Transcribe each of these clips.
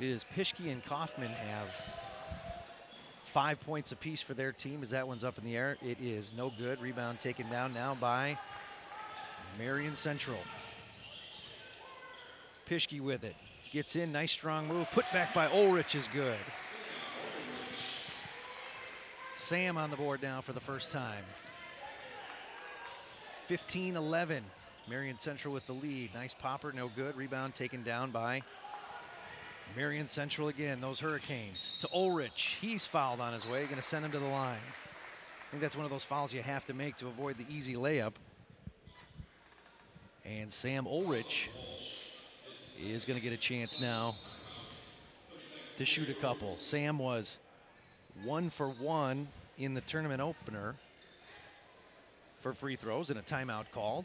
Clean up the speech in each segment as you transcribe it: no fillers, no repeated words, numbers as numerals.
It is Pischke and Kaufman have 5 points apiece for their team as that one's up in the air. It is no good. Rebound taken down now by Marian Central. Pischke with it. Gets in, nice strong move. Put back by Ulrich is good. Sam on the board now for the first time. 15-11. Marian Central with the lead. Nice popper, no good. Rebound taken down by Marian Central again. Those Hurricanes to Ulrich. He's fouled on his way. Going to send him to the line. I think that's one of those fouls you have to make to avoid the easy layup. And Sam Ulrich is going to get a chance now to shoot a couple. Sam was 1 for 1 in the tournament opener for free throws and a timeout called.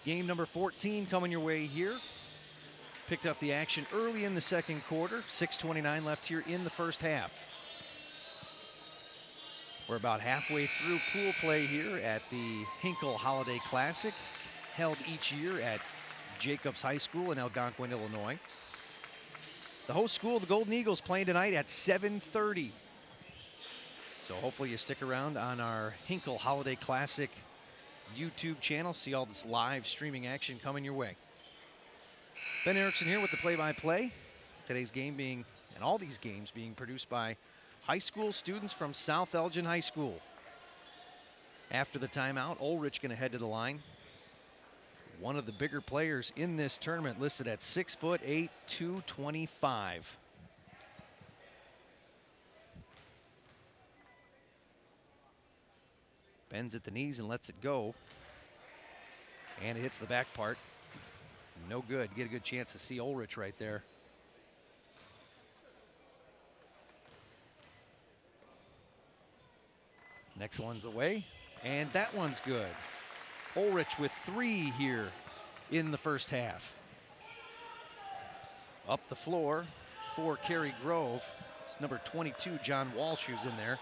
Game number 14 coming your way here. Picked up the action early in the second quarter. 6:29 left here in the first half. We're about halfway through pool play here at the Hinkle Holiday Classic, held each year at Jacobs High School in Algonquin, Illinois. The host school, the Golden Eagles, playing tonight at 7:30. So hopefully you stick around on our Hinkle Holiday Classic YouTube channel. See all this live streaming action coming your way. Ben Erickson here with the play-by-play. Today's game being, and all these games being produced by high school students from South Elgin High School. After the timeout, Ulrich going to head to the line. One of the bigger players in this tournament, listed at 6'8", 225. Bends at the knees and lets it go. And it hits the back part. No good. You get a good chance to see Ulrich right there. Next one's away, and that one's good. Ulrich with 3 here in the first half. Up the floor for Cary-Grove. It's number 22, John Walsh, who's in there.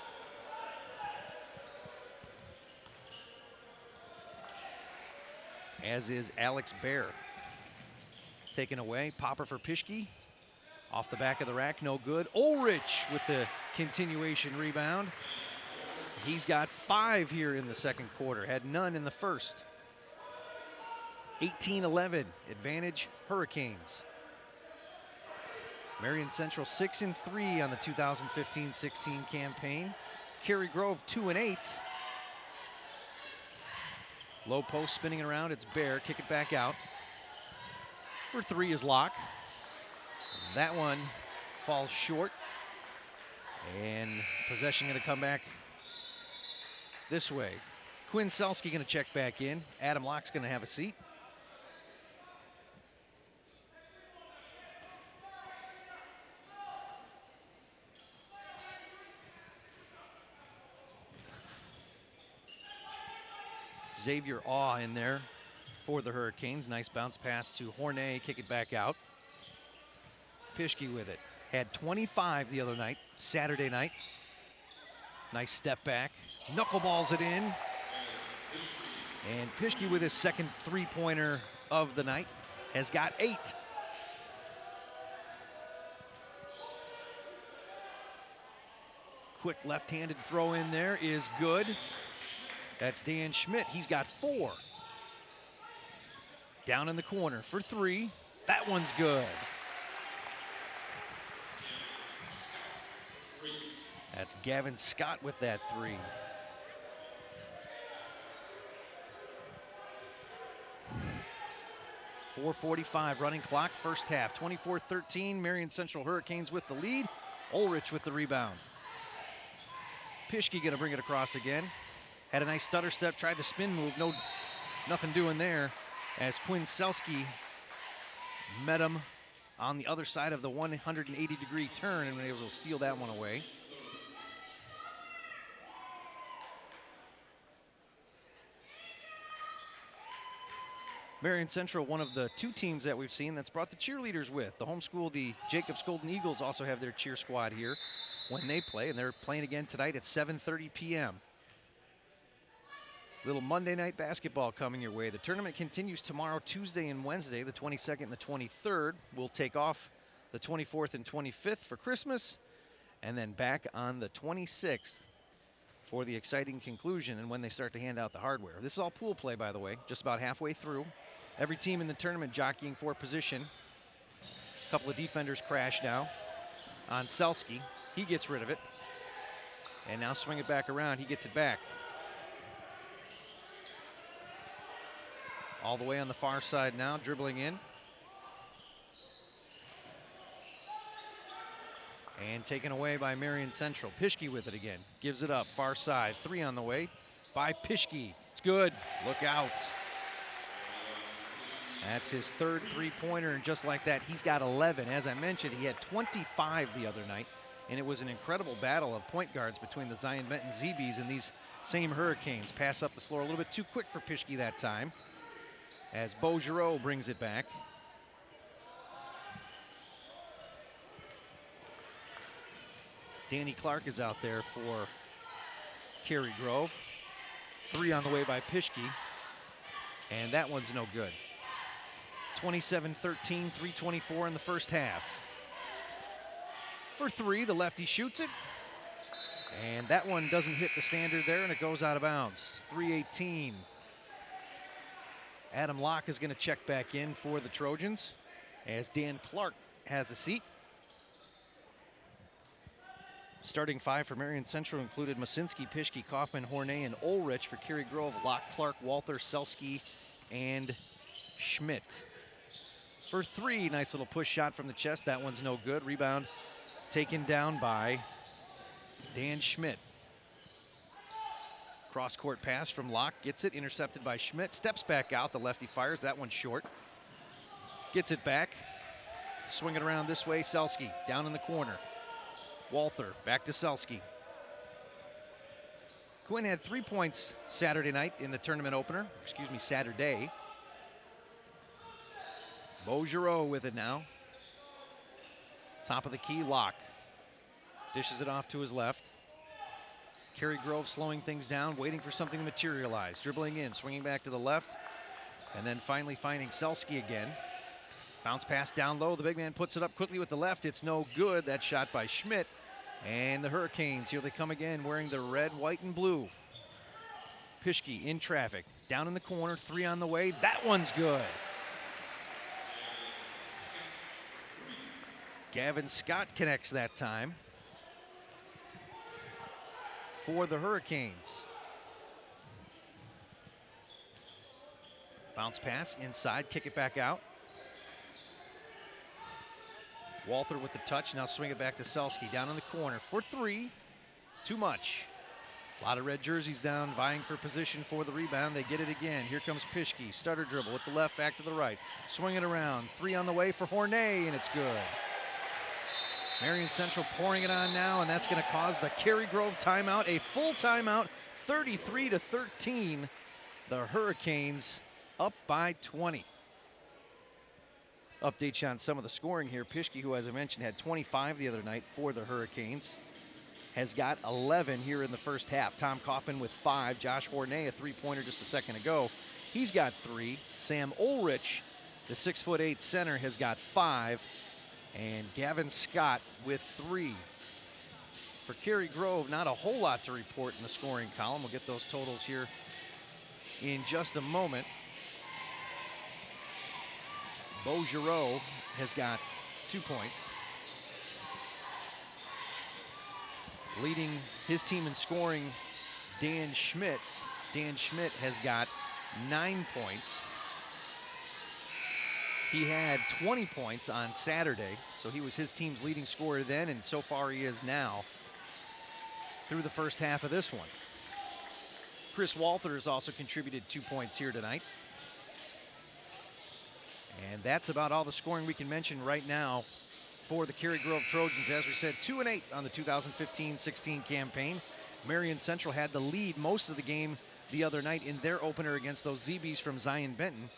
As is Alex Bear. Taken away, popper for Pischke. Off the back of the rack, no good. Ulrich with the continuation rebound. He's got 5 here in the second quarter, had none in the first. 18-11, advantage Hurricanes. Marian Central 6-3 on the 2015-16 campaign. Cary-Grove 2-8. Low post spinning around, it's Bear, kick it back out. For 3 is Locke. That one falls short. And possession going to come back this way. Quinn Selski going to check back in. Adam Locke's going to have a seat. Xavier Awe in there for the Hurricanes. Nice bounce pass to Hornet, kick it back out. Pischke with it. Had 25 the other night, Saturday night. Nice step back. Knuckleballs it in. And Pischke with his second three-pointer of the night has got 8. Quick left-handed throw in there is good. That's Dan Schmidt. He's got 4. Down in the corner for 3. That one's good. That's Gavin Scott with that 3. .445 running clock, first half. 24-13, Marian Central Hurricanes with the lead. Ulrich with the rebound. Pischke gonna bring it across again. Had a nice stutter step, tried the spin move, nothing doing there. As Quinn Selski met him on the other side of the 180-degree turn and was able to steal that one away. Marian Central, one of the 2 teams that we've seen that's brought the cheerleaders with. The home school, the Jacobs Golden Eagles, also have their cheer squad here when they play, and they're playing again tonight at 7:30 p.m. Little Monday night basketball coming your way. The tournament continues tomorrow, Tuesday and Wednesday, the 22nd and the 23rd. We'll take off the 24th and 25th for Christmas, and then back on the 26th for the exciting conclusion and when they start to hand out the hardware. This is all pool play, by the way, just about halfway through. Every team in the tournament jockeying for position. A couple of defenders crash now on Selski. He gets rid of it. And now swing it back around. He gets it back. All the way on the far side now, dribbling in. And taken away by Marian Central. Pischke with it again. Gives it up, far side. 3 on the way by Pischke. It's good. Look out. That's his third three-pointer, and just like that, he's got 11. As I mentioned, he had 25 the other night, and it was an incredible battle of point guards between the Zion Benton ZBs and these same Hurricanes. Pass up the floor a little bit too quick for Pischke that time, as Beaugereau brings it back. Danny Clark is out there for Cary-Grove. 3 on the way by Pischke, and that one's no good. 27-13, 3:24 in the first half. For 3, the lefty shoots it, and that one doesn't hit the standard there, and it goes out of bounds. 3:18. Adam Locke is going to check back in for the Trojans as Dan Clark has a seat. Starting 5 for Marian Central included Masinski, Pischke, Kaufman, Hornet, and Ulrich. For Cary-Grove, Locke, Clark, Walther, Selski, and Schmidt. For 3, nice little push shot from the chest. That one's no good. Rebound taken down by Dan Schmidt. Cross-court pass from Locke, gets it, intercepted by Schmidt. Steps back out, the lefty fires, that one's short. Gets it back, swing it around this way, Selski down in the corner. Walther, back to Selski. Quinn had 3 points Saturday night in the tournament opener, Saturday. Beaugereau with it now. Top of the key, Locke. Dishes it off to his left. Cary-Grove slowing things down, waiting for something to materialize. Dribbling in, swinging back to the left, and then finally finding Selski again. Bounce pass down low. The big man puts it up quickly with the left. It's no good. That shot by Schmidt. And the Hurricanes, here they come again, wearing the red, white, and blue. Pischke in traffic. Down in the corner, 3 on the way. That one's good. Gavin Scott connects that time for the Hurricanes. Bounce pass inside, kick it back out. Walther with the touch, now swing it back to Selski, down in the corner for 3. Too much. A lot of red jerseys down, vying for position for the rebound. They get it again. Here comes Pischke, stutter dribble with the left, back to the right. Swing it around, 3 on the way for Hornet, and it's good. Marian Central pouring it on now, and that's going to cause the Cary-Grove timeout, a full timeout, 33-13. The Hurricanes up by 20. Update you on some of the scoring here. Pischke, who, as I mentioned, had 25 the other night for the Hurricanes, has got 11 here in the first half. Tom Kaufman with 5. Josh Hornet, a 3-pointer just a second ago. He's got 3. Sam Ulrich, the 6'8" center, has got 5. And Gavin Scott with 3. For Cary-Grove, not a whole lot to report in the scoring column. We'll get those totals here in just a moment. Beaugereau has got 2 points. Leading his team in scoring, Dan Schmidt. Dan Schmidt has got 9 points. He had 20 points on Saturday, so he was his team's leading scorer then, and so far he is now through the first half of this one. Chris Walther has also contributed 2 points here tonight. And that's about all the scoring we can mention right now for the Cary-Grove Trojans. As we said, 2-8 on the 2015-16 campaign. Marian Central had the lead most of the game the other night in their opener against those ZBs from Zion Benton,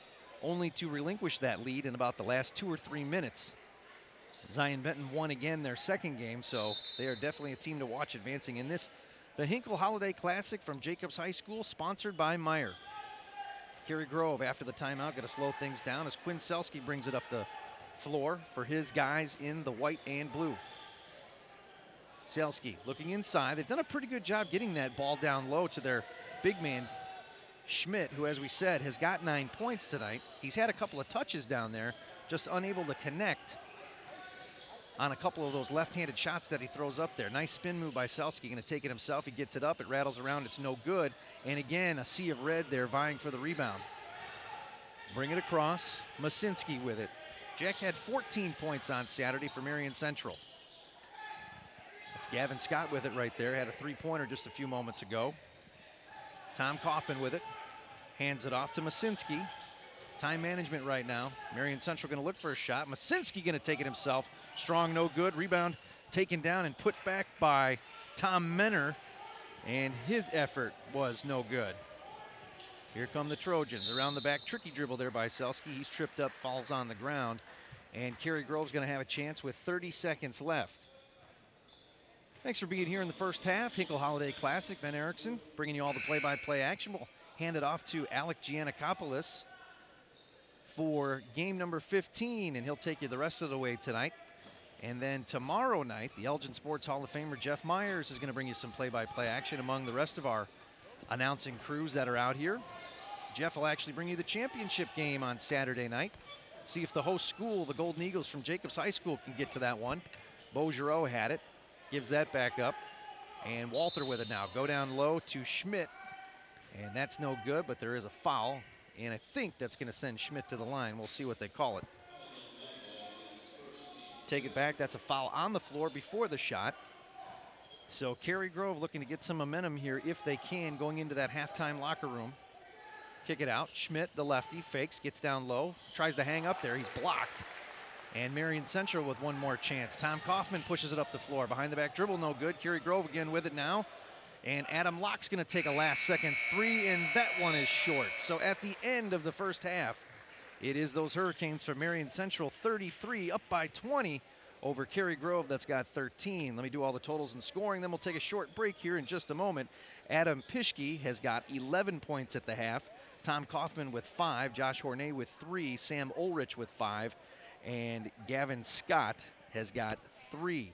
only to relinquish that lead in about the last 2 or 3 minutes. Zion Benton won again their second game, so they are definitely a team to watch advancing in this The Hinkle Holiday Classic from Jacobs High School, sponsored by Meyer. Cary-Grove, after the timeout, going to slow things down as Quinn Selski brings it up the floor for his guys in the white and blue. Selski looking inside. They've done a pretty good job getting that ball down low to their big man, Schmidt, who, as we said, has got 9 points tonight. He's had a couple of touches down there, just unable to connect on a couple of those left-handed shots that he throws up there. Nice spin move by Selski, going to take it himself. He gets it up, it rattles around, it's no good. And again, a sea of red there vying for the rebound. Bring it across, Masinski with it. Jack had 14 points on Saturday for Marian Central. That's Gavin Scott with it right there. Had a three-pointer just a few moments ago. Tom Kaufman with it. Hands it off to Masinski. Time management right now. Marian Central going to look for a shot. Masinski going to take it himself. Strong, no good. Rebound taken down and put back by Tom Menner. And his effort was no good. Here come the Trojans. Around the back, tricky dribble there by Selski. He's tripped up, falls on the ground. And Cary-Grove's going to have a chance with 30 seconds left. Thanks for being here in the first half. Hinkle Holiday Classic. Ben Erickson bringing you all the play-by-play action. We'll hand it off to Alec Giannakopoulos for game number 15, and he'll take you the rest of the way tonight. And then tomorrow night, the Elgin Sports Hall of Famer Jeff Myers is going to bring you some play-by-play action among the rest of our announcing crews that are out here. Jeff will actually bring you the championship game on Saturday night. See if the host school, the Golden Eagles from Jacobs High School, can get to that one. Beaugereau had it, gives that back up. And Walther with it now. Go down low to Schmidt. And that's no good, but there is a foul. And I think that's going to send Schmidt to the line. We'll see what they call it. Take it back. That's a foul on the floor before the shot. So Cary-Grove looking to get some momentum here if they can going into that halftime locker room. Kick it out. Schmidt, the lefty, fakes, gets down low, tries to hang up there. He's blocked. And Marian Central with one more chance. Tom Kaufman pushes it up the floor. Behind the back dribble, no good. Cary-Grove again with it now. And Adam Locke's going to take a last-second three, and that one is short. So at the end of the first half, it is those Hurricanes from Marian Central, 33, up by 20 over Cary-Grove that's got 13. Let me do all the totals and scoring, then we'll take a short break here in just a moment. Adam Pischke has got 11 points at the half. Tom Kaufman with 5, Josh Hornay with 3, Sam Ulrich with 5, and Gavin Scott has got 3.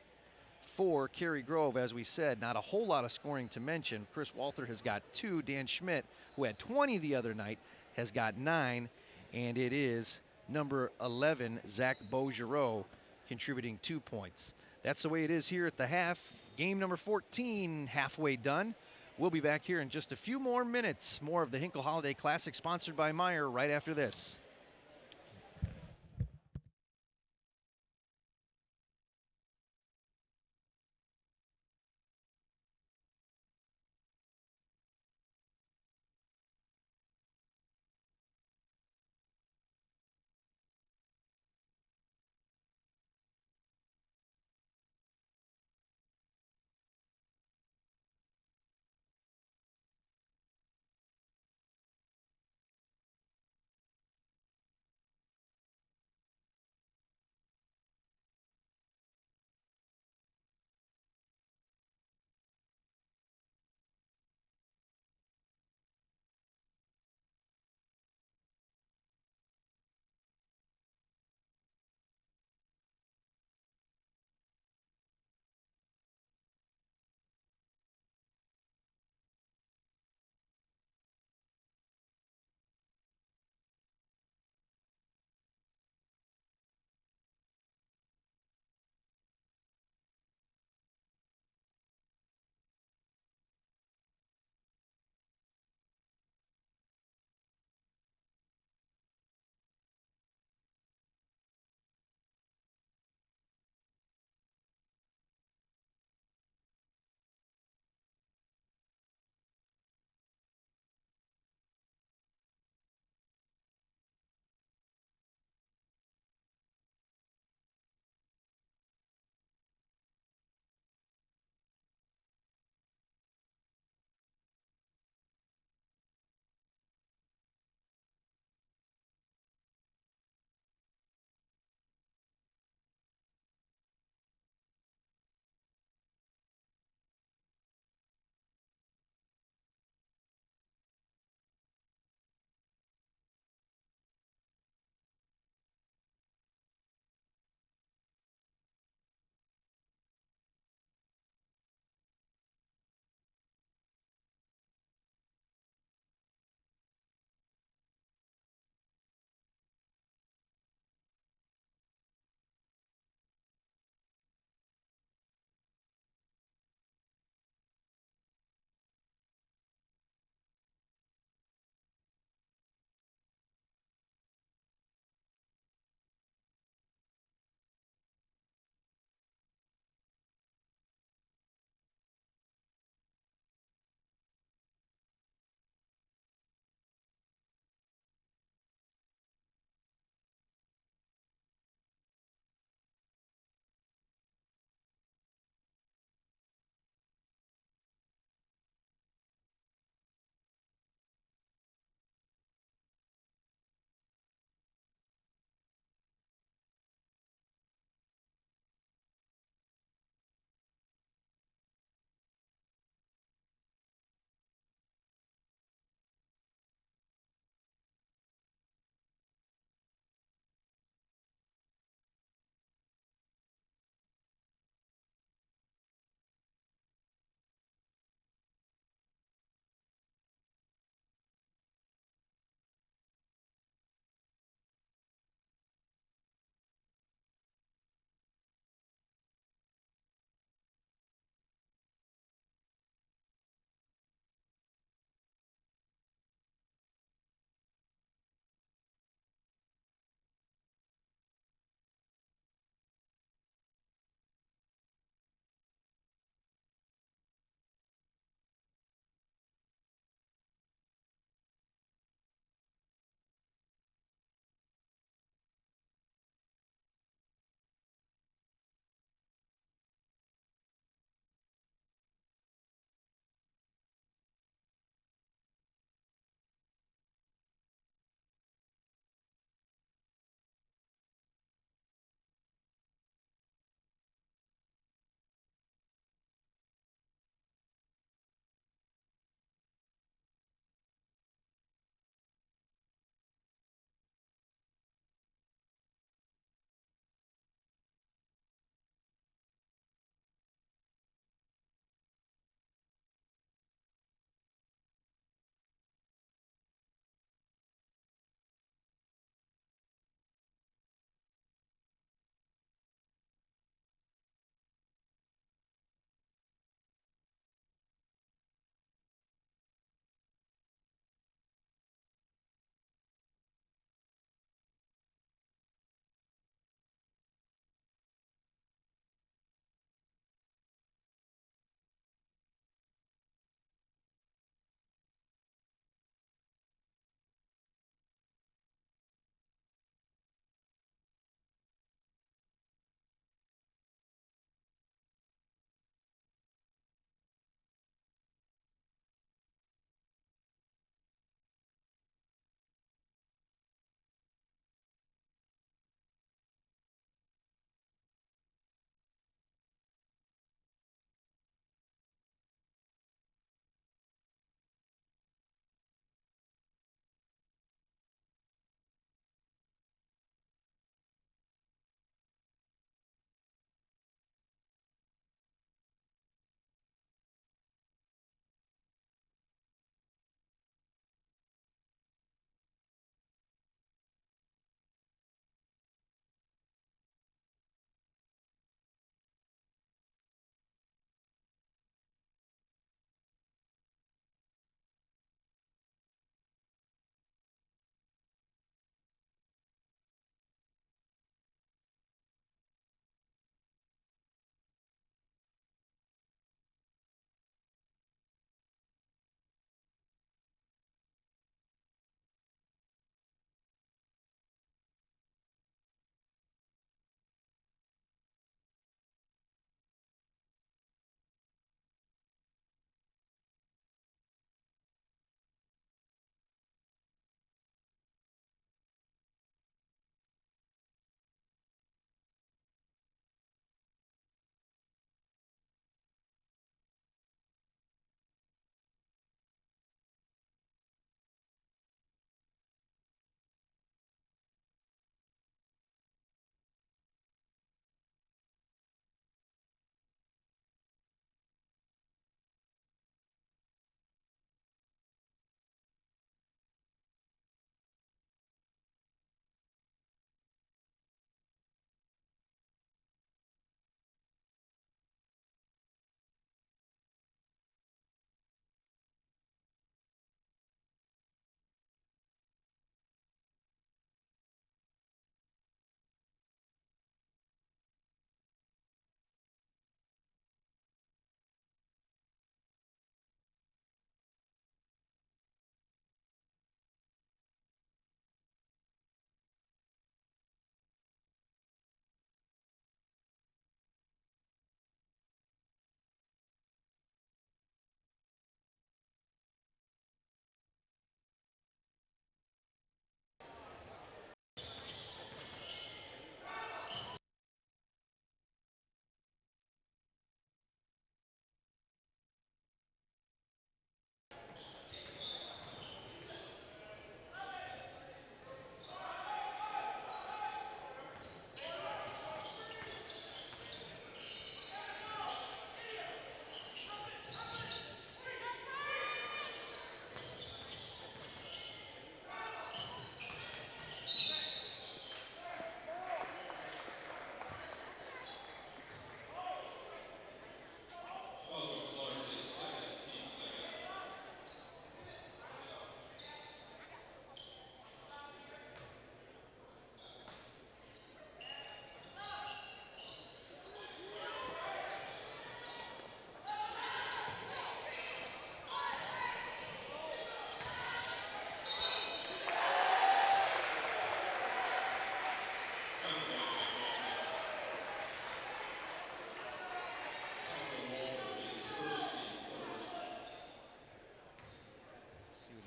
For Cary-Grove, as we said, not a whole lot of scoring to mention. Chris Walther has got 2. Dan Schmidt, who had 20 the other night, has got 9. And it is number 11, Zach Beaugereau, contributing 2 points. That's the way it is here at the half. Game number 14, halfway done. We'll be back here in just a few more minutes. More of the Hinkle Holiday Classic, sponsored by Meyer, right after this.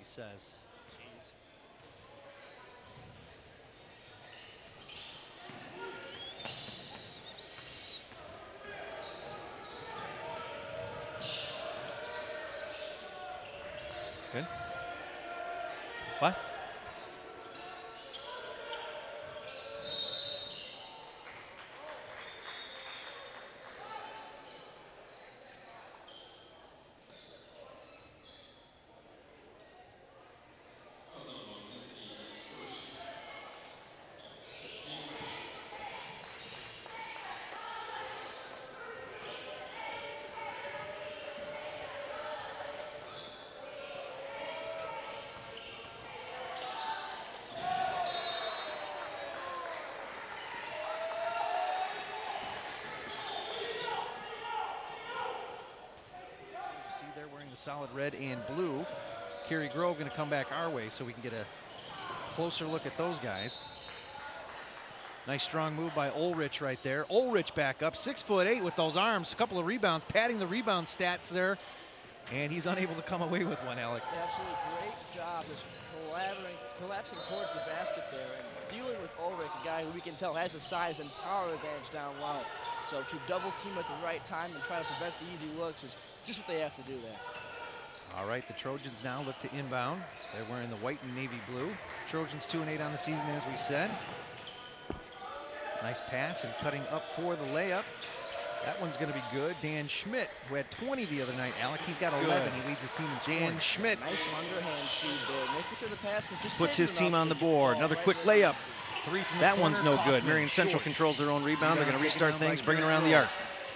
he says. Jeez. Good. What? See, they're wearing the solid red and blue. Cary-Grove going to come back our way so we can get a closer look at those guys. Nice strong move by Ulrich right there. Ulrich back up, 6'8" with those arms. A couple of rebounds, padding the rebound stats there. And he's unable to come away with one, Alec. Absolutely great job just collapsing towards the basket there and dealing with Ulrich, a guy who we can tell has a size and power advantage down low. So to double team at the right time and try to prevent the easy looks is just what they have to do there. All right, the Trojans now look to inbound. They're wearing the white and navy blue. Trojans 2-8 on the season, as we said. Nice pass and cutting up for the layup. That one's going to be good. Dan Schmidt, who had 20 the other night, Alec, he's got 11. He leads his team in scoring. Dan Schmidt. Nice underhand feed there, making sure the pass was just puts his team on the board. Another quick layup. That one's no good. Marian Central controls their own rebound. They're going to restart things, bring it around the arc.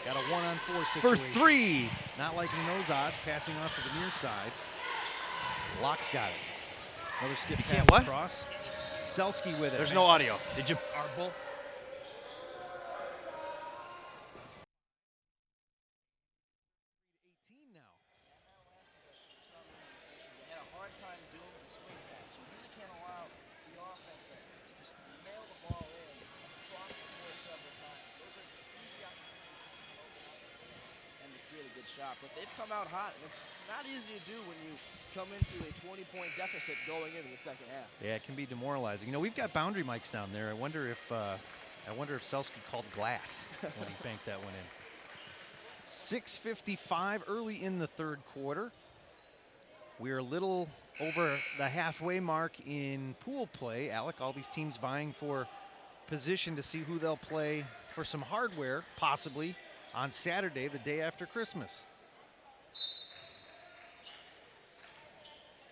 Got a 1-on-4 situation. For three. Not liking those odds, passing off to the near side. Locke's got it. Another skip pass across. Selski with it. There's no audio. Did you? Arbull. Shot, but they've come out hot, and it's not easy to do when you come into a 20-point deficit going into the second half. Yeah, it can be demoralizing. You know, we've got boundary mics down there. I wonder if Selski called glass when he banked that one in. 6:55 early in the third quarter. We're a little over the halfway mark in pool play. Alec, all these teams vying for position to see who they'll play for some hardware, possibly, on Saturday, the day after Christmas.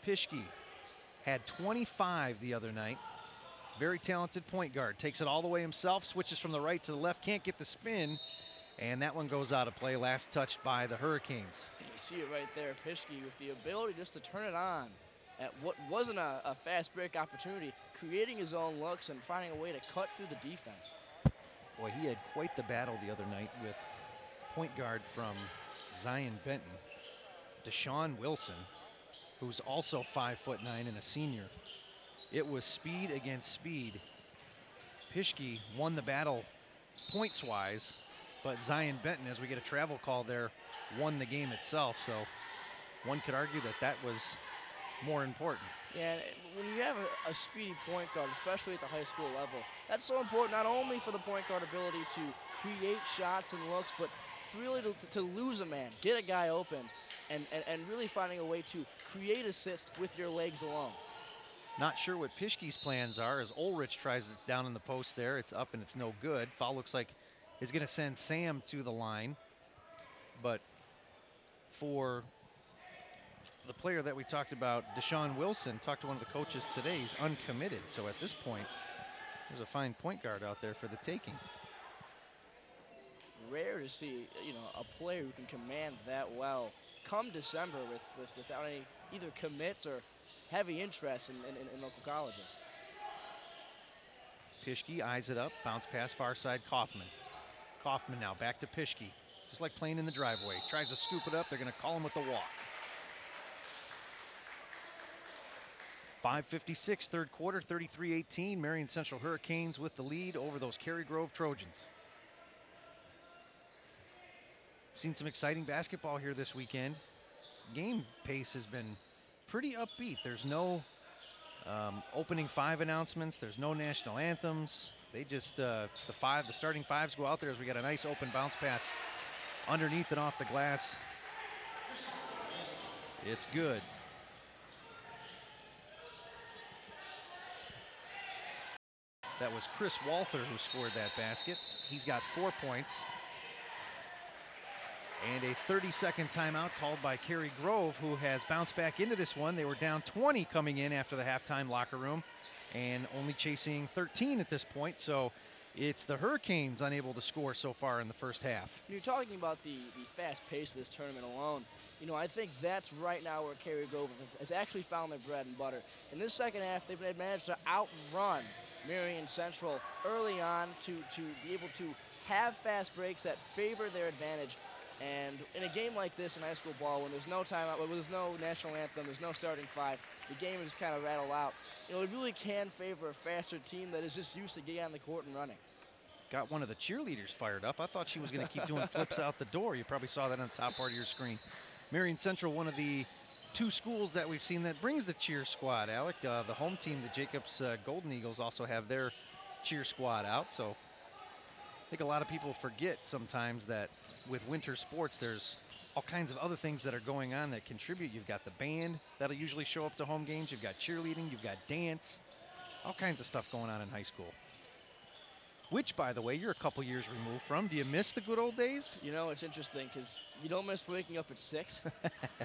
Pischke had 25 the other night. Very talented point guard. Takes it all the way himself, switches from the right to the left, can't get the spin, and that one goes out of play, last touched by the Hurricanes. You see it right there, Pischke with the ability just to turn it on at what wasn't a fast break opportunity, creating his own looks and finding a way to cut through the defense. Boy, he had quite the battle the other night with point guard from Zion Benton, Deshaun Wilson, who's also 5'9" and a senior. It was speed against speed. Pischke won the battle points-wise, but Zion Benton, as we get a travel call there, won the game itself. So one could argue that that was more important. Yeah, when you have a speedy point guard, especially at the high school level, that's so important not only for the point guard ability to create shots and looks, but really to lose a man, get a guy open, and really finding a way to create assists with your legs alone. Not sure what Pischke's plans are as Ulrich tries it down in the post there. It's up and it's no good. Foul looks like it's going to send Sam to the line. But for the player that we talked about, Deshaun Wilson, talked to one of the coaches today, he's uncommitted. So at this point, there's a fine point guard out there for the taking. Rare to see, you know, a player who can command that well come December without any either commits or heavy interest in local colleges. Pischke eyes it up, bounce pass far side, Kaufman. Kaufman now back to Pischke, just like playing in the driveway. Tries to scoop it up, they're going to call him with the walk. 5:56, third quarter, 33-18. Marian Central Hurricanes with the lead over those Cary-Grove Trojans. Seen some exciting basketball here this weekend. Game pace has been pretty upbeat. There's no opening 5 announcements. There's no national anthems. They just, the starting 5s go out there as we got a nice open bounce pass underneath and off the glass. It's good. That was Chris Walther who scored that basket. He's got 4 points. And a 30-second timeout called by Cary-Grove, who has bounced back into this one. They were down 20 coming in after the halftime locker room and only chasing 13 at this point. So it's the Hurricanes unable to score so far in the first half. You're talking about the fast pace of this tournament alone. You know, I think that's right now where Cary-Grove has actually found their bread and butter. In this second half, they've managed to outrun Marian Central early on to be able to have fast breaks that favor their advantage. And in a game like this in high school ball, when there's no timeout, when there's no national anthem, there's no starting 5, the game is kind of rattle out. You know, it really can favor a faster team that is just used to getting on the court and running. Got one of the cheerleaders fired up. I thought she was going to keep doing flips out the door. You probably saw that on the top part of your screen. Marian Central, one of the 2 schools that we've seen that brings the cheer squad, Alec. The home team, the Jacobs Golden Eagles, also have their cheer squad out. So I think a lot of people forget sometimes that with winter sports, there's all kinds of other things that are going on that contribute. You've got the band that'll usually show up to home games. You've got cheerleading. You've got dance. All kinds of stuff going on in high school. Which, by the way, you're a couple years removed from. Do you miss the good old days? You know, it's interesting because you don't miss waking up at 6,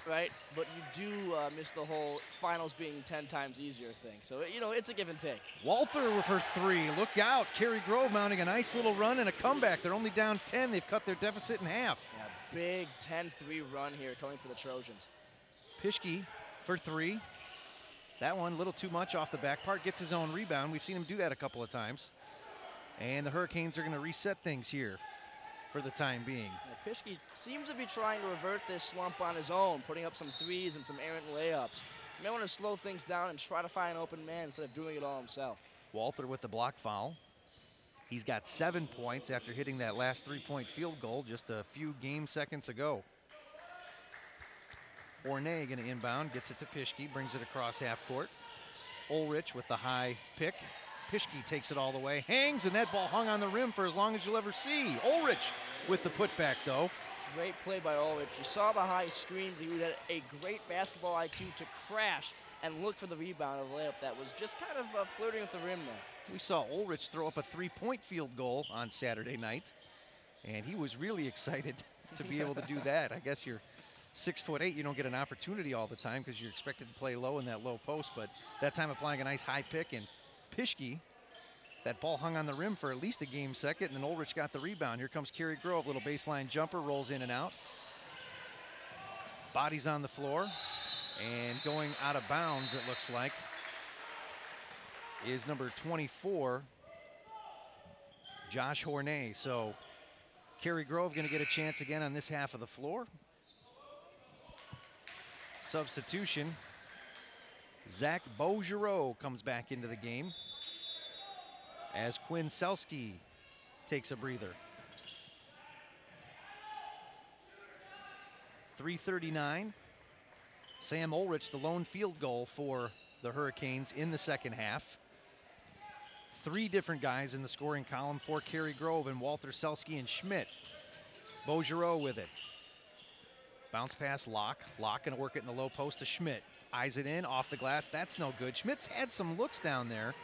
right? But you do miss the whole finals being 10 times easier thing. So, you know, it's a give and take. Walther with her 3. Look out. Cary-Grove mounting a nice little run and a comeback. They're only down 10. They've cut their deficit in half. Yeah, big 10-3 run here coming for the Trojans. Pischke for 3. That one a little too much off the back part. Gets his own rebound. We've seen him do that a couple of times. And the Hurricanes are going to reset things here for the time being. Yeah, Pischke seems to be trying to revert this slump on his own, putting up some 3s and some errant layups. You may want to slow things down and try to find an open man instead of doing it all himself. Walther with the block foul. He's got 7 points after hitting that last 3-point field goal just a few game seconds ago. Ornay going to inbound, gets it to Pischke, brings it across half court. Ulrich with the high pick. Pischke takes it all the way, hangs, and that ball hung on the rim for as long as you'll ever see. Ulrich with the putback, though. Great play by Ulrich. You saw the high screen, but he had a great basketball IQ to crash and look for the rebound of the layup that was just kind of flirting with the rim there. We saw Ulrich throw up a 3-point field goal on Saturday night, and he was really excited to be able to do that. I guess you're 6'8", you don't get an opportunity all the time because you're expected to play low in that low post, but that time applying a nice high pick, and Pischke, that ball hung on the rim for at least a game second, and then Ulrich got the rebound. Here comes Cary-Grove, little baseline jumper, rolls in and out. Bodies on the floor, and going out of bounds, it looks like, is number 24, Josh Hornay. So Cary-Grove going to get a chance again on this half of the floor. Substitution. Zach Beaugereau comes back into the game as Quinn Selski takes a breather. 3:39. Sam Ulrich, the lone field goal for the Hurricanes in the second half. 3 different guys in the scoring column for Cary-Grove, and Walter, Selski, and Schmidt. Beaugereau with it. Bounce pass, Locke. Locke going to work it in the low post to Schmidt. Eyes it in, off the glass. That's no good. Schmidt's had some looks down there.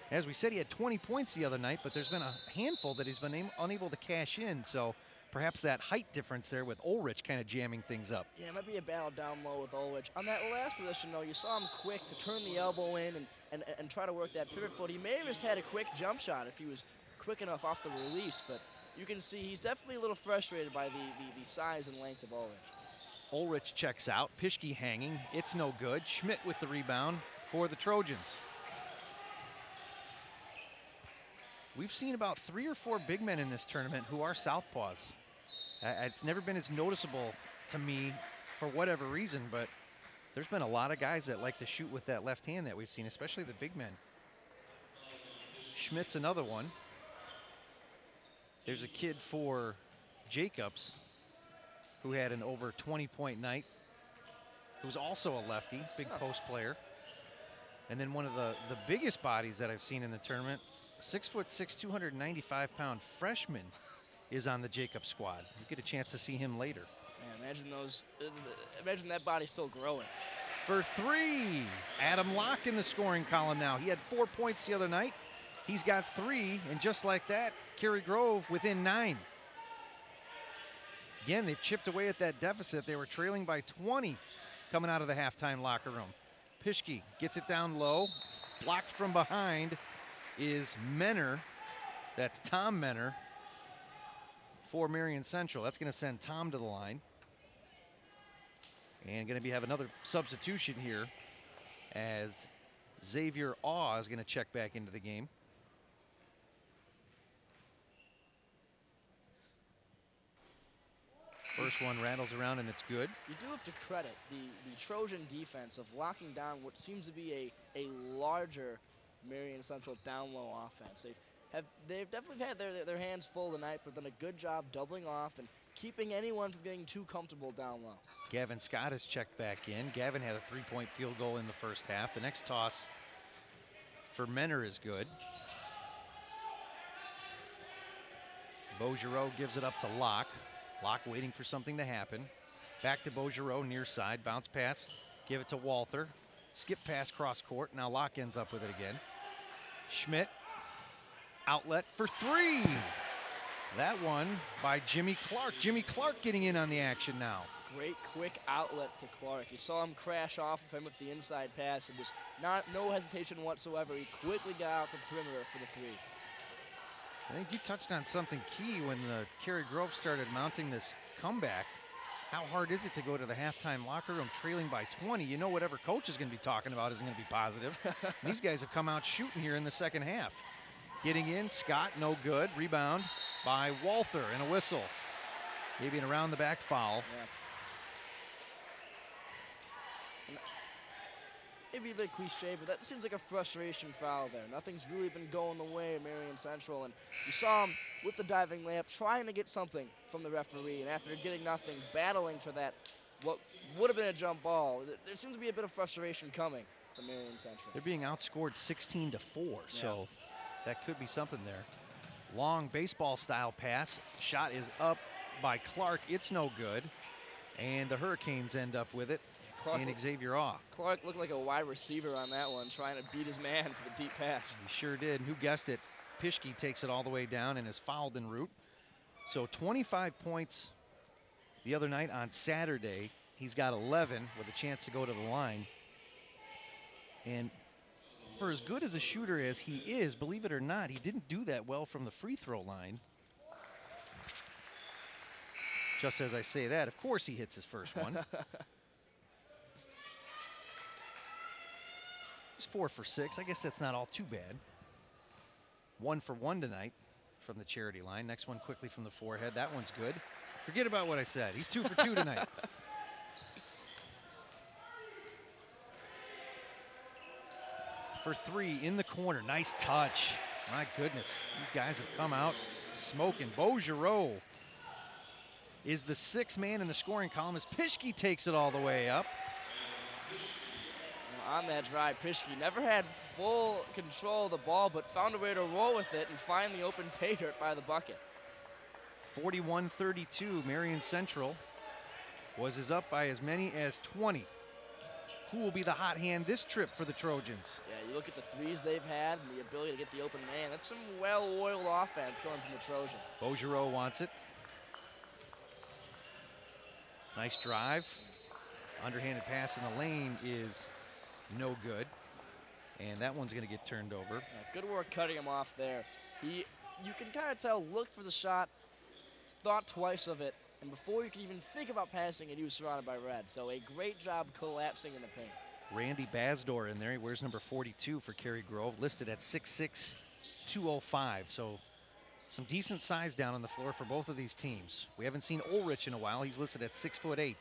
As we said, he had 20 points the other night, but there's been a handful that he's been unable to cash in. So perhaps that height difference there with Ulrich kind of jamming things up. Yeah, it might be a battle down low with Ulrich. On that last position, though, you saw him quick to turn the elbow in and try to work that pivot foot. He may have just had a quick jump shot if he was quick enough off the release, but you can see he's definitely a little frustrated by the size and length of Ulrich. Ulrich checks out. Pischke hanging. It's no good. Schmidt with the rebound for the Trojans. We've seen about 3 or 4 big men in this tournament who are southpaws. It's never been as noticeable to me for whatever reason, but there's been a lot of guys that like to shoot with that left hand that we've seen, especially the big men. Schmidt's another one. There's a kid for Jacobs who had an over 20-point night who's also a lefty, big post player. And then one of the biggest bodies that I've seen in the tournament, 6'6", 295-pound freshman is on the Jacob squad. You get a chance to see him later. Man, imagine that body still growing. For three, Adam Locke in the scoring column now. He had 4 points the other night. He's got 3, and just like that, Cary-Grove within 9. Again, they've chipped away at that deficit. They were trailing by 20 coming out of the halftime locker room. Pischke gets it down low. Blocked from behind is Menner. That's Tom Menner for Marian Central. That's going to send Tom to the line. And going to have another substitution here as Xavier Awe is going to check back into the game. First one rattles around and it's good. You do have to credit the Trojan defense of locking down what seems to be a larger Marian Central down low offense. They've definitely had their hands full tonight, but done a good job doubling off and keeping anyone from getting too comfortable down low. Gavin Scott has checked back in. Gavin had a 3-point field goal in the first half. The next toss for Menner is good. Beaugereau gives it up to Locke. Locke waiting for something to happen. Back to Beaugereau, near side. Bounce pass. Give it to Walther. Skip pass cross court. Now Locke ends up with it again. Schmidt. Outlet for 3. That one by Jimmy Clark. Jimmy Clark getting in on the action now. Great quick outlet to Clark. You saw him crash off of him with the inside pass and just no hesitation whatsoever. He quickly got out the perimeter for the 3. I think you touched on something key when the Cary-Grove started mounting this comeback. How hard is it to go to the halftime locker room trailing by 20? You know whatever coach is going to be talking about is going to be positive. These guys have come out shooting here in the second half. Getting in, Scott, no good. Rebound by Walther and a whistle. Maybe an around the back foul. Yeah. Maybe a bit cliche, but that seems like a frustration foul there. Nothing's really been going the way of Marian Central, and you saw him with the diving layup trying to get something from the referee, and after getting nothing, battling for that, what would have been a jump ball. There seems to be a bit of frustration coming from Marian Central. They're being outscored 16-4, so that could be something there. Long baseball-style pass. Shot is up by Clark. It's no good, and the Hurricanes end up with it. And Xavier Awe. Clark looked like a wide receiver on that one, trying to beat his man for the deep pass. He sure did. And who guessed it? Pischke takes it all the way down and is fouled en route. So 25 points the other night on Saturday. He's got 11 with a chance to go to the line. And for as good as a shooter as he is, believe it or not, he didn't do that well from the free throw line. Just as I say that, of course he hits his first one. He's 4 for 6. I guess that's not all too bad. 1 for 1 tonight from the charity line. Next one quickly from the forehead. That one's good. Forget about what I said. He's 2 for 2 tonight. For 3 in the corner. Nice touch. My goodness. These guys have come out smoking. Beaugereau is the 6th man in the scoring column as Pischke takes it all the way up. On that drive, Pischke never had full control of the ball, but found a way to roll with it and find the open pay dirt by the bucket. 41-32, Marian Central was as up by as many as 20. Who will be the hot hand this trip for the Trojans? Yeah, you look at the threes they've had and the ability to get the open man. That's some well-oiled offense coming from the Trojans. Beaugereau wants it. Nice drive. Underhanded pass in the lane is no good, and that one's going to get turned over. Yeah, good work cutting him off there. You can kind of tell, looked for the shot, thought twice of it, and before you can even think about passing it, he was surrounded by red. So a great job collapsing in the paint. Randy Basdor in there. He wears number 42 for Cary-Grove, listed at 6'6", 205. So some decent size down on the floor for both of these teams. We haven't seen Ulrich in a while. He's listed at 6'8".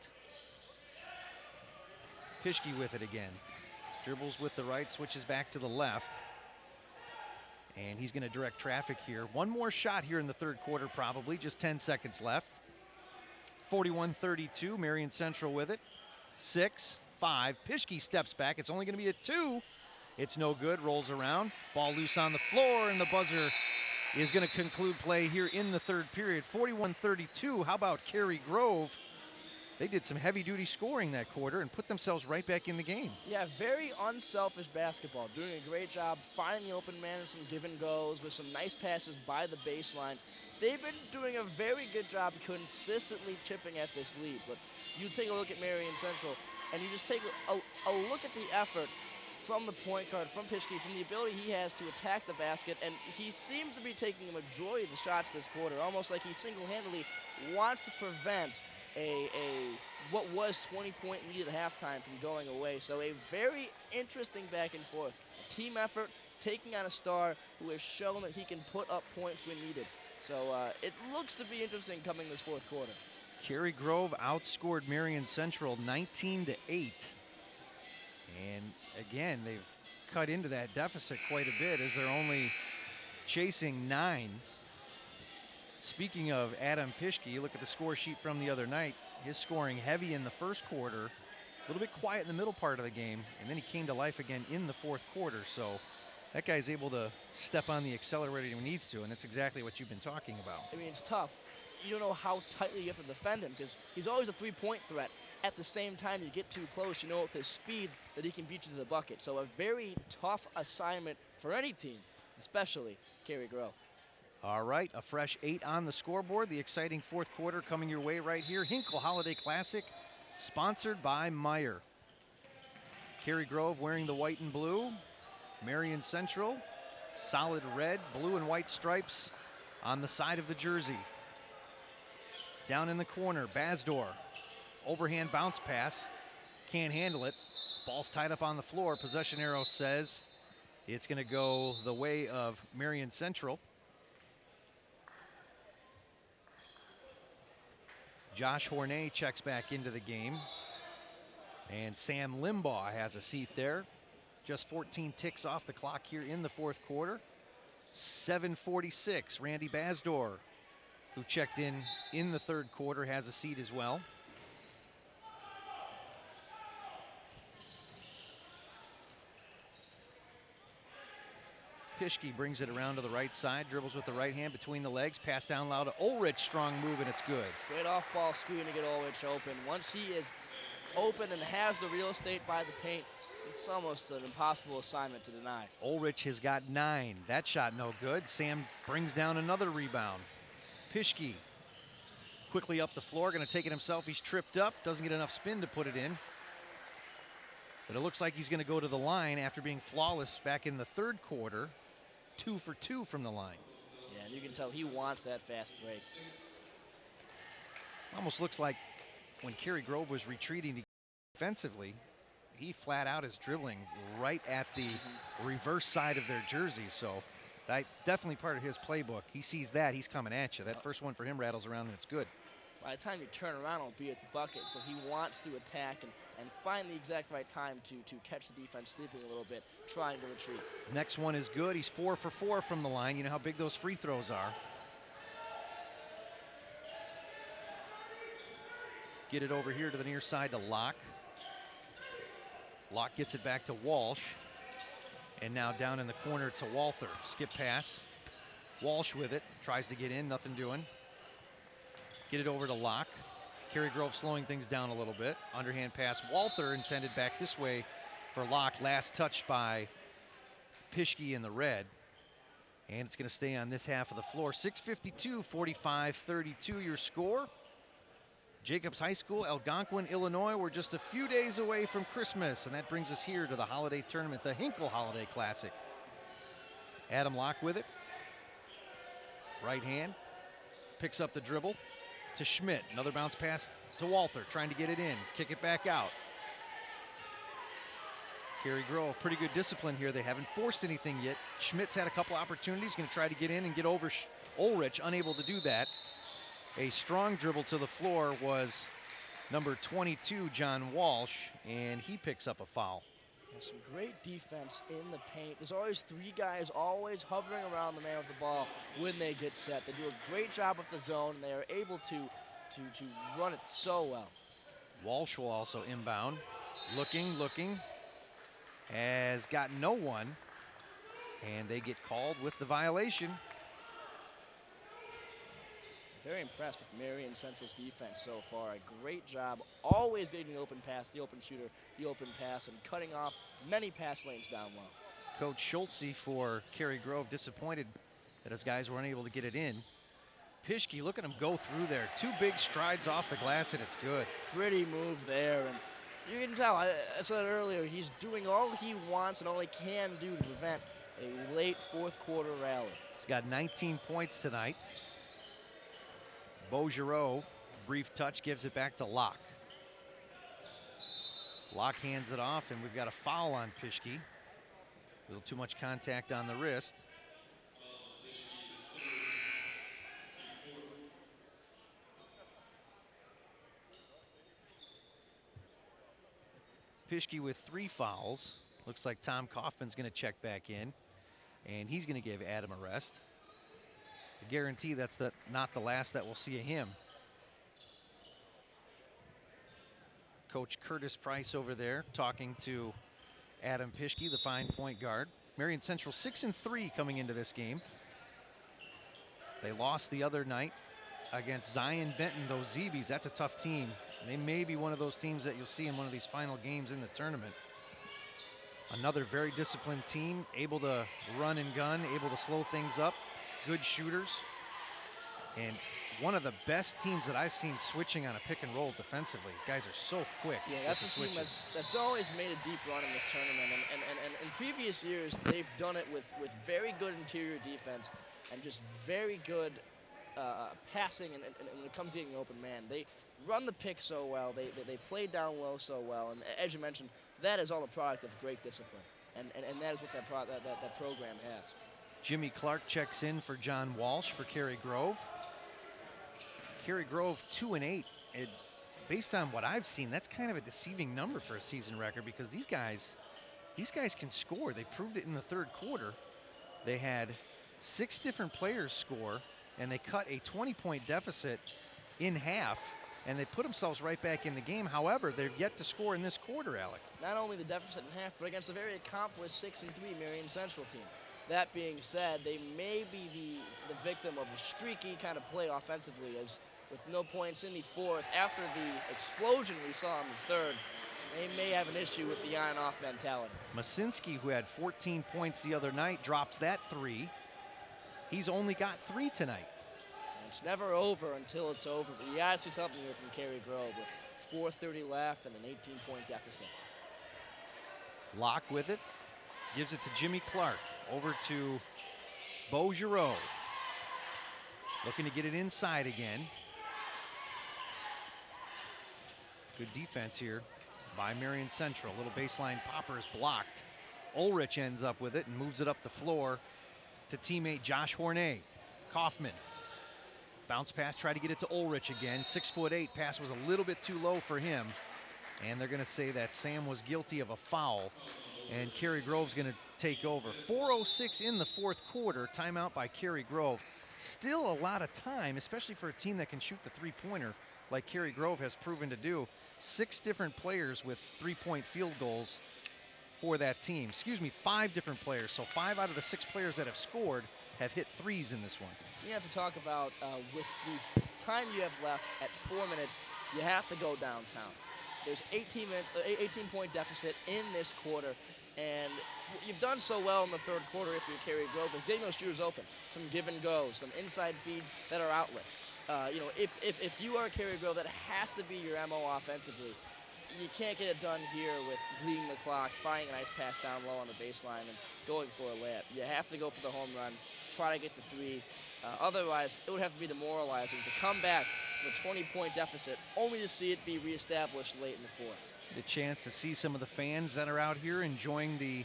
Pischke with it again. Dribbles with the right, switches back to the left. And he's going to direct traffic here. One more shot here in the third quarter probably, just 10 seconds left. 41-32, Marian Central with it. 6, 5. Pischke steps back. It's only going to be a 2. It's no good. Rolls around. Ball loose on the floor, and the buzzer is going to conclude play here in the third period. 41-32. How about Cary-Grove? They did some heavy-duty scoring that quarter and put themselves right back in the game. Yeah, very unselfish basketball. Doing a great job finding the open man and some give and goes with some nice passes by the baseline. They've been doing a very good job consistently chipping at this lead. But you take a look at Marian Central, and you just take a look at the effort from the point guard, from Pischke, from the ability he has to attack the basket, and he seems to be taking a majority of the shots this quarter, almost like he single-handedly wants to prevent what was 20-point lead at halftime from going away. So a very interesting back and forth. Team effort, taking on a star who has shown that he can put up points when needed. So it looks to be interesting coming this fourth quarter. Cary-Grove outscored Marian Central 19-8. And again, they've cut into that deficit quite a bit as they're only chasing 9. Speaking of Adam Pischke, you look at the score sheet from the other night, his scoring heavy in the first quarter, a little bit quiet in the middle part of the game, and then he came to life again in the fourth quarter. So that guy's able to step on the accelerator when he needs to, and that's exactly what you've been talking about. I mean, it's tough. You don't know how tightly you have to defend him because he's always a three-point threat. At the same time, you get too close, you know with his speed that he can beat you to the bucket. So a very tough assignment for any team, especially Cary-Grove. All right, a fresh 8 on the scoreboard. The exciting fourth quarter coming your way right here. Hinkle Holiday Classic, sponsored by Meyer. Cary-Grove wearing the white and blue. Marian Central, solid red, blue and white stripes on the side of the jersey. Down in the corner, Basdor. Overhand bounce pass. Can't handle it. Ball's tied up on the floor. Possession arrow says it's going to go the way of Marian Central. Josh Hornay checks back into the game. And Sam Limbaugh has a seat there. Just 14 ticks off the clock here in the fourth quarter. 7:46. Randy Basdor, who checked in the third quarter, has a seat as well. Pischke brings it around to the right side, dribbles with the right hand between the legs, pass down low to Ulrich, strong move, and it's good. Great off-ball screen to get Ulrich open. Once he is open and has the real estate by the paint, it's almost an impossible assignment to deny. Ulrich has got 9. That shot no good. Sam brings down another rebound. Pischke quickly up the floor, going to take it himself. He's tripped up, doesn't get enough spin to put it in. But it looks like he's going to go to the line after being flawless back in the third quarter. 2 for 2 from the line. Yeah, and you can tell he wants that fast break. Almost looks like when Cary-Grove was retreating defensively, he flat out is dribbling right at the reverse side of their jerseys. So that definitely part of his playbook. He sees that, he's coming at you. That first one for him rattles around and it's good. By the time you turn around, it'll be at the bucket. So he wants to attack and find the exact right time to catch the defense sleeping a little bit, trying to retreat. Next one is good. He's 4 for 4 from the line. You know how big those free throws are. Get it over here to the near side to Locke. Locke gets it back to Walsh. And now down in the corner to Walther. Skip pass. Walsh with it. Tries to get in. Nothing doing. Get it over to Locke. Cary-Grove slowing things down a little bit. Underhand pass. Walther intended back this way for Locke. Last touch by Pischke in the red. And it's going to stay on this half of the floor. 6:52, 45-32 your score. Jacobs High School, Algonquin, Illinois. We're just a few days away from Christmas, and that brings us here to the holiday tournament, the Hinkle Holiday Classic. Adam Locke with it. Right hand. Picks up the dribble to Schmidt. Another bounce pass to Walther, trying to get it in. Kick it back out. Cary-Grove, pretty good discipline here. They haven't forced anything yet. Schmidt's had a couple opportunities, going to try to get in and get over Ulrich, unable to do that. A strong dribble to the floor was number 22, John Walsh, and he picks up a foul. Yeah, some great defense in the paint. There's always 3 guys always hovering around the man with the ball when they get set. They do a great job with the zone, and they are able to run it so well. Walsh will also inbound. looking, has got no one, and they get called with the violation. Very impressed with Marian Central's defense so far. A great job always getting the open pass, the open shooter, the open pass, and cutting off many pass lanes down low. Coach Schultze for Cary-Grove disappointed that his guys weren't able to get it in. Pischke, look at him go through there. 2 big strides off the glass, and it's good. Pretty move there, and you can tell, I said it earlier, he's doing all he wants and all he can do to prevent a late fourth quarter rally. He's got 19 points tonight. Beaugereau, brief touch, gives it back to Locke. Locke hands it off, and we've got a foul on Pischke. A little too much contact on the wrist. Pischke with 3 fouls. Looks like Tom Kaufman's going to check back in, and he's going to give Adam a rest. I guarantee that's not the last that we'll see of him. Coach Curtis Price over there talking to Adam Pischke, the fine point guard. Marian Central 6-3 coming into this game. They lost the other night against Zion Benton, those Zeebies. That's a tough team. They may be one of those teams that you'll see in one of these final games in the tournament. Another very disciplined team, able to run and gun, able to slow things up, good shooters, and one of the best teams that I've seen switching on a pick and roll defensively. Guys are so quick. Yeah, that's a team that's always made a deep run in this tournament, and in previous years they've done it with very good interior defense and just very good passing, and when it comes to getting open man, they run the pick so well, they play down low so well, and as you mentioned, that is all a product of great discipline, and that is what that program has. Jimmy Clark checks in for John Walsh for Cary-Grove. Cary-Grove 2-8. Based on what I've seen, that's kind of a deceiving number for a season record because these guys can score. They proved it in the third quarter. They had 6 different players score, and they cut a 20-point deficit in half, and they put themselves right back in the game. However, they've yet to score in this quarter, Alec. Not only the deficit in half, but against a very accomplished 6-3 Marian Central team. That being said, they may be the victim of a streaky kind of play offensively, as with no points in the fourth, after the explosion we saw in the third, they may have an issue with the on-off mentality. Masinski, who had 14 points the other night, drops that 3. He's only got 3 tonight. It's never over until it's over, but you gotta see something here from Cary-Grove with 4:30 left and an 18-point deficit. Locke with it, gives it to Jimmy Clark, over to Beaugereau. Looking to get it inside again. Good defense here by Marian Central. A little baseline popper is blocked. Ulrich ends up with it and moves it up the floor to teammate Josh Hornay. Kaufman. Bounce pass, try to get it to Ulrich again. 6'8", pass was a little bit too low for him. And they're going to say that Sam was guilty of a foul. And Cary-Grove's going to take over. 4:06 in the fourth quarter. Timeout by Cary-Grove. Still a lot of time, especially for a team that can shoot the three-pointer like Cary-Grove has proven to do. 6 different players with 3-point field goals for that team. 5 different players. So 5 out of the 6 players that have scored have hit threes in this one. You have to talk about with the time you have left at 4 minutes, you have to go downtown. There's 18-point deficit in this quarter, and you've done so well in the third quarter if you're Cary-Grove is getting those shooters open, some give and go, some inside feeds that are outlets. If you are Cary-Grove, that has to be your MO offensively. You can't get it done here with bleeding the clock, finding a nice pass down low on the baseline, and going for a layup. You have to go for the home run, try to get the 3. Otherwise, it would have to be demoralizing to come back with a 20-point deficit, only to see it be reestablished late in the fourth. The chance to see some of the fans that are out here enjoying the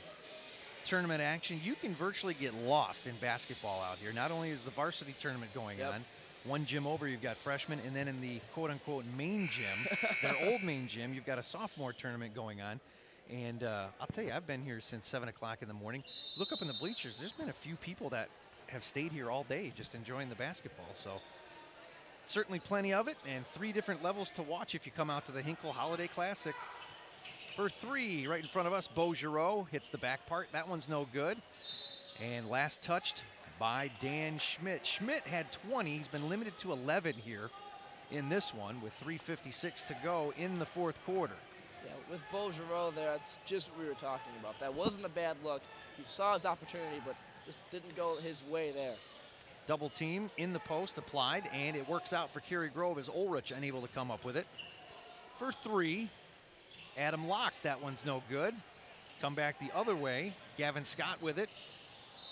tournament action. You can virtually get lost in basketball out here. Not only is the varsity tournament going on, one gym over, you've got freshmen, and then in the quote-unquote main gym, their old main gym, you've got a sophomore tournament going on. And I'll tell you, I've been here since 7 o'clock in the morning. Look up in the bleachers, there's been a few people that have stayed here all day just enjoying the basketball. So certainly plenty of it, and 3 different levels to watch if you come out to the Hinkle Holiday Classic. for three right in front of us. Beaugereau hits the back part. That one's no good. And last touched by Dan Schmidt. Schmidt had 20. He's been limited to 11 here in this one with 3:56 to go in the fourth quarter. Yeah, with Beaugereau there, that's just what we were talking about. That wasn't a bad look. He saw his opportunity, but just didn't go his way there. Double team in the post applied, and it works out for Cary-Grove as Ulrich unable to come up with it. For three, Adam Locke, that one's no good. Come back the other way, Gavin Scott with it.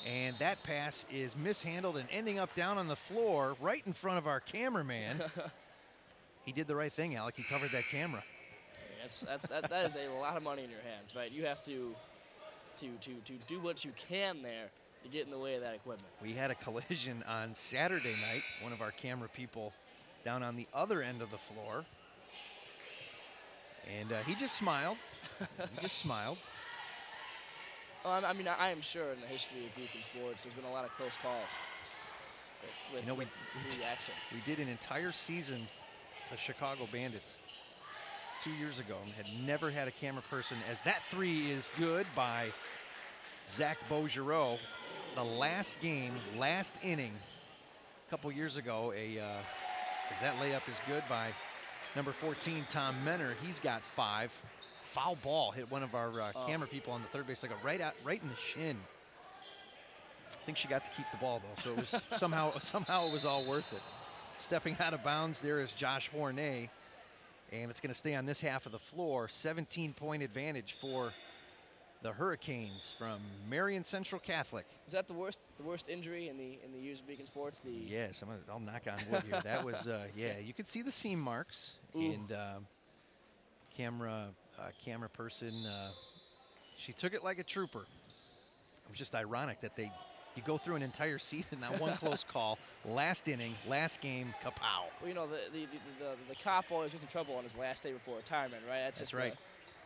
And that pass is mishandled and ending up down on the floor right in front of our cameraman. He did the right thing, Alec. He covered that camera. That is a lot of money in your hands, right? You have to do what you can there to get in the way of that equipment. We had a collision on Saturday night. One of our camera people down on the other end of the floor. And he just smiled. He just smiled. I mean, I am sure in the history of Beacon Sports, there's been a lot of close calls with the action. We did an entire season, the Chicago Bandits, 2 years ago, and had never had a camera person, as that three is good by Zach Beaugereau. The last game, last inning, a couple years ago, as that layup is good by number 14, Tom Menner. He's got 5. Foul ball hit one of our camera people on the third base, like right in the shin. I think she got to keep the ball though, so it was somehow it was all worth it. Stepping out of bounds there is Josh Hornay, and it's going to stay on this half of the floor. 17-point advantage for the Hurricanes from Marian Central Catholic. Is that the worst injury in the years of Beacon Sports? Yes, I'll knock on wood here. That was yeah. You could see the seam marks. Ooh. And camera person, she took it like a trooper. It was just ironic that you go through an entire season, not one close call, last inning, last game, kapow. Well, you know, the cop always gets in trouble on his last day before retirement, right? That's right.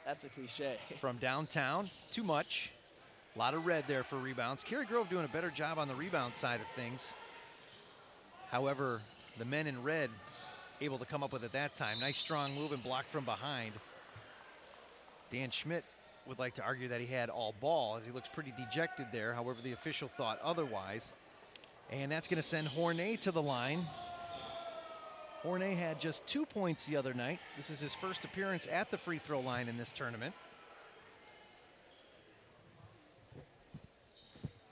That's a cliche. From downtown, too much. A lot of red there for rebounds. Cary-Grove doing a better job on the rebound side of things. However, the men in red able to come up with it that time. Nice strong move and block from behind. Dan Schmidt would like to argue that he had all ball, as he looks pretty dejected there. However, the official thought otherwise. And that's going to send Hornay to the line. Hornay had just 2 points the other night. This is his first appearance at the free throw line in this tournament.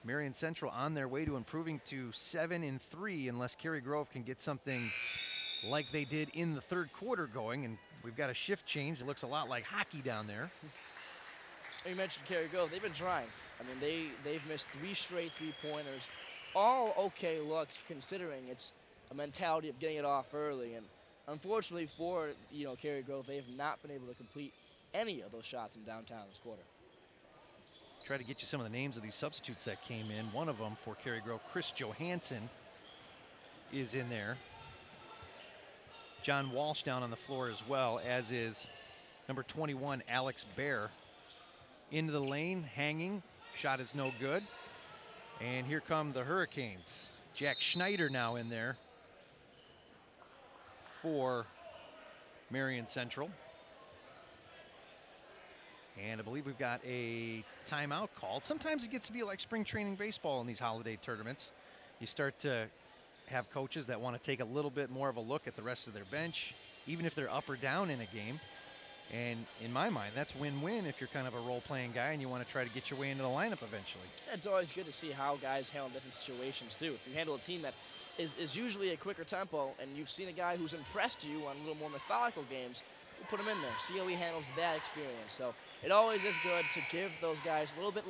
Marian Central on their way to improving to 7-3 unless Cary-Grove can get something like they did in the third quarter going. And we've got a shift change. It looks a lot like hockey down there. You mentioned Cary-Grove. They've been trying. I mean, they've missed 3 straight three-pointers. All okay looks, considering it's a mentality of getting it off early. And unfortunately for Cary-Grove, they have not been able to complete any of those shots from downtown this quarter. Try to get you some of the names of these substitutes that came in. One of them for Cary-Grove, Chris Johansson, is in there. John Walsh down on the floor as well, as is number 21, Alex Bear. Into the lane, hanging. Shot is no good. And here come the Hurricanes. Jack Schneider now in there for Marian Central. And I believe we've got a timeout called. Sometimes it gets to be like spring training baseball in these holiday tournaments. You start to have coaches that want to take a little bit more of a look at the rest of their bench, even if they're up or down in a game. And in my mind, that's win-win if you're kind of a role-playing guy and you want to try to get your way into the lineup eventually. It's always good to see how guys handle different situations, too. If you handle a team that is usually a quicker tempo and you've seen a guy who's impressed you on a little more methodical games, you put him in there, see how he handles that experience. So it always is good to give those guys a little bit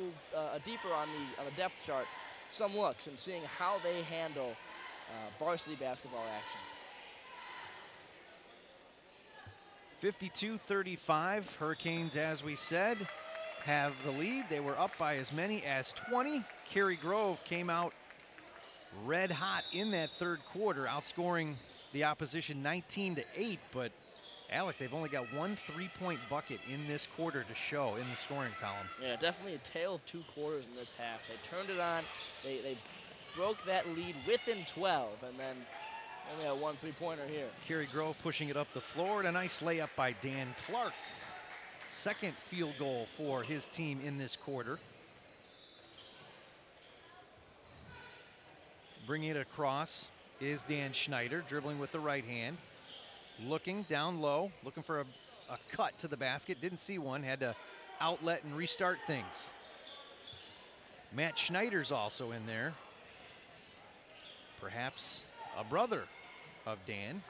deeper on the depth chart some looks and seeing how they handle varsity basketball action. 52-35, Hurricanes, as we said, have the lead. They were up by as many as 20. Cary-Grove came out red hot in that third quarter, outscoring the opposition 19-8. But Alec, they've only got 1 3-point bucket in this quarter to show in the scoring column. Yeah, definitely a tale of 2 quarters in this half. They turned it on. They broke that lead within 12, and then only a 1 3-pointer here. Cary-Grove pushing it up the floor, and a nice layup by Dan Clark. second field goal for his team in this quarter. Bringing it across is Dan Schneider, dribbling with the right hand. Looking down low, looking for a cut to the basket. Didn't see one, had to outlet and restart things. Matt Schneider's also in there. Perhaps a brother of Dan.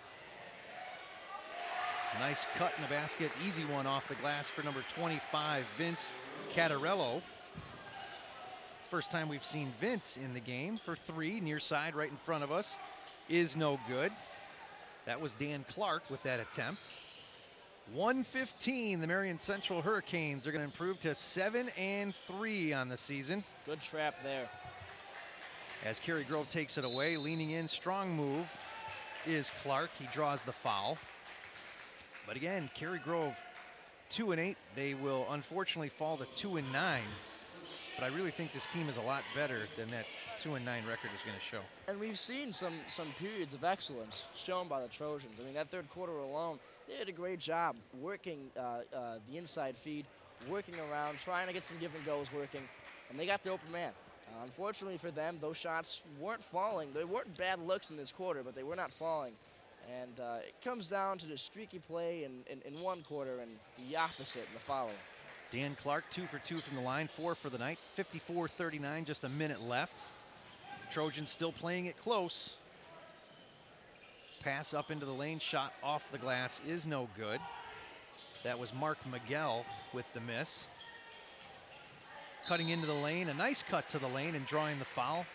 Nice cut in the basket, easy one off the glass for number 25, Vince Catarello. First time we've seen Vince in the game for three, near side right in front of us, is no good. That was Dan Clark with that attempt. 1:15, the Marian Central Hurricanes are going to improve to 7-3 on the season. Good trap there. As Cary-Grove takes it away, leaning in, strong move is Clark. He draws the foul. But again, Cary-Grove 2-8. They will unfortunately fall to 2-9. But I really think this team is a lot better than that 2-9 record is going to show. And we've seen some periods of excellence shown by the Trojans. I mean, that third quarter alone, they did a great job working the inside feed, working around, trying to get some give and goes working, and they got the open man. Unfortunately for them, those shots weren't falling. They weren't bad looks in this quarter, but they were not falling. And it comes down to the streaky play in one quarter and the opposite in the following. Dan Clark, 2 for 2 from the line, 4 for the night. 54-39, just a minute left. Trojans still playing it close. Pass up into the lane, shot off the glass is no good. That was Mark Miguel with the miss. Cutting into the lane, a nice cut to the lane, and drawing the foul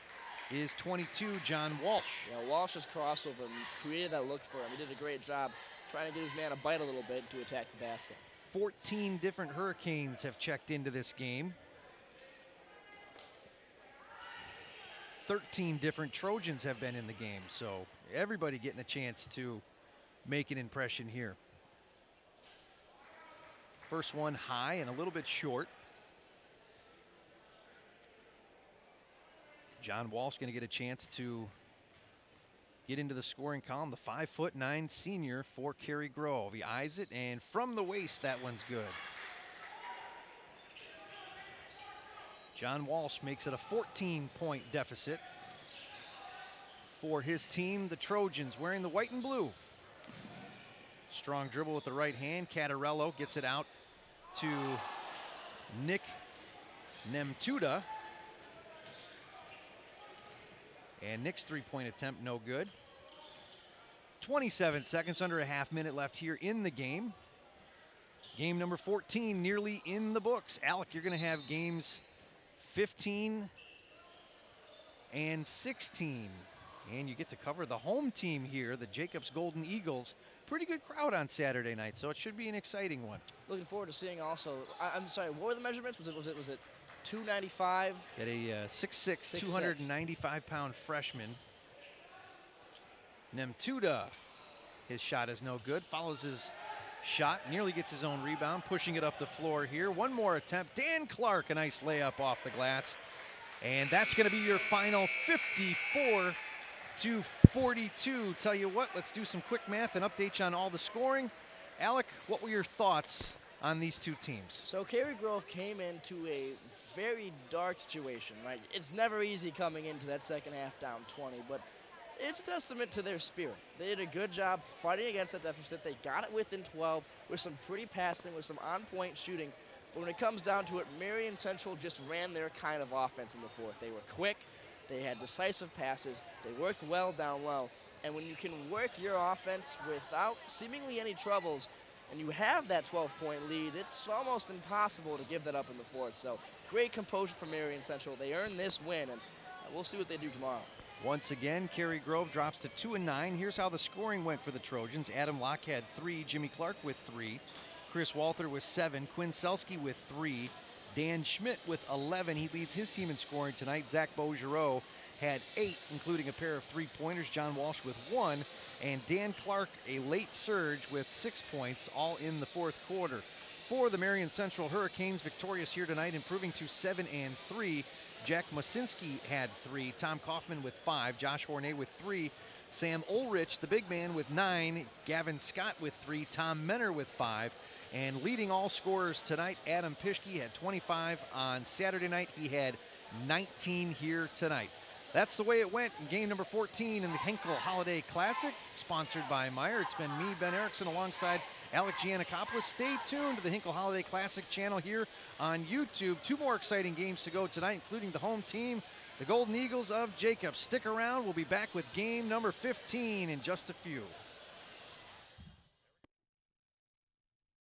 is 22, John Walsh. Yeah, Walsh's crossover created that look for him. He did a great job trying to get his man a bite a little bit to attack the basket. 14 different Hurricanes have checked into this game. 13 different Trojans have been in the game, so everybody getting a chance to make an impression here. First one high and a little bit short. John Walsh going to get a chance to get into the scoring column. The 5'9" senior for Cary-Grove. He eyes it, and from the waist, that one's good. John Walsh makes it a 14-point deficit for his team, the Trojans, wearing the white and blue. Strong dribble with the right hand. Catarello gets it out to Nick Nemtuda. And Nick's three-point attempt, no good. 27 seconds, under a half minute left here in the game. Game number 14 nearly in the books. Alec, you're going to have games 15 and 16. And you get to cover the home team here, the Jacobs Golden Eagles. Pretty good crowd on Saturday night, so it should be an exciting one. Looking forward to seeing also, I'm sorry, what were the measurements? Was it 295? At a 6'6", 295-pound freshman. Nemtuda, his shot is no good. Follows his shot, nearly gets his own rebound, pushing it up the floor here. One more attempt. Dan Clark, a nice layup off the glass. And that's going to be your final 54-42. Tell you what, let's do some quick math and update you on all the scoring. Alec, what were your thoughts on these two teams? So Cary-Grove came into a very dark situation, right? It's never easy coming into that second half down 20, but it's a testament to their spirit. They did a good job fighting against that deficit. They got it within 12 with some pretty passing, with some on-point shooting. But when it comes down to it, Marian Central just ran their kind of offense in the fourth. They were quick. They had decisive passes. They worked well down low. And when you can work your offense without seemingly any troubles, and you have that 12-point lead, it's almost impossible to give that up in the fourth. So great composure from Marian Central. They earned this win, and we'll see what they do tomorrow. Once again, Cary-Grove drops to 2-9. Here's how the scoring went for the Trojans. Adam Locke had 3, Jimmy Clark with 3, Chris Walther with 7, Quinn Selski with 3, Dan Schmidt with 11. He leads his team in scoring tonight. Zach Beaugereau had 8, including a pair of three-pointers. John Walsh with 1, and Dan Clark a late surge with 6 points, all in the fourth quarter. For the Marian Central Hurricanes, victorious here tonight, improving to 7-3. Jack Mosinski had 3, Tom Kaufman with 5, Josh Hornay with 3, Sam Ulrich, the big man, with 9, Gavin Scott with 3, Tom Menner with 5, And leading all scorers tonight, Adam Pischke had 25 on Saturday night. He had 19 here tonight. That's the way it went in game number 14 in the Hinkle Holiday Classic, sponsored by Meyer. It's been me, Ben Erickson, alongside Alec Giannakopoulos. Stay tuned to the Hinkle Holiday Classic channel here on YouTube. 2 more exciting games to go tonight, including the home team, the Golden Eagles of Jacobs. Stick around. We'll be back with game number 15 in just a few.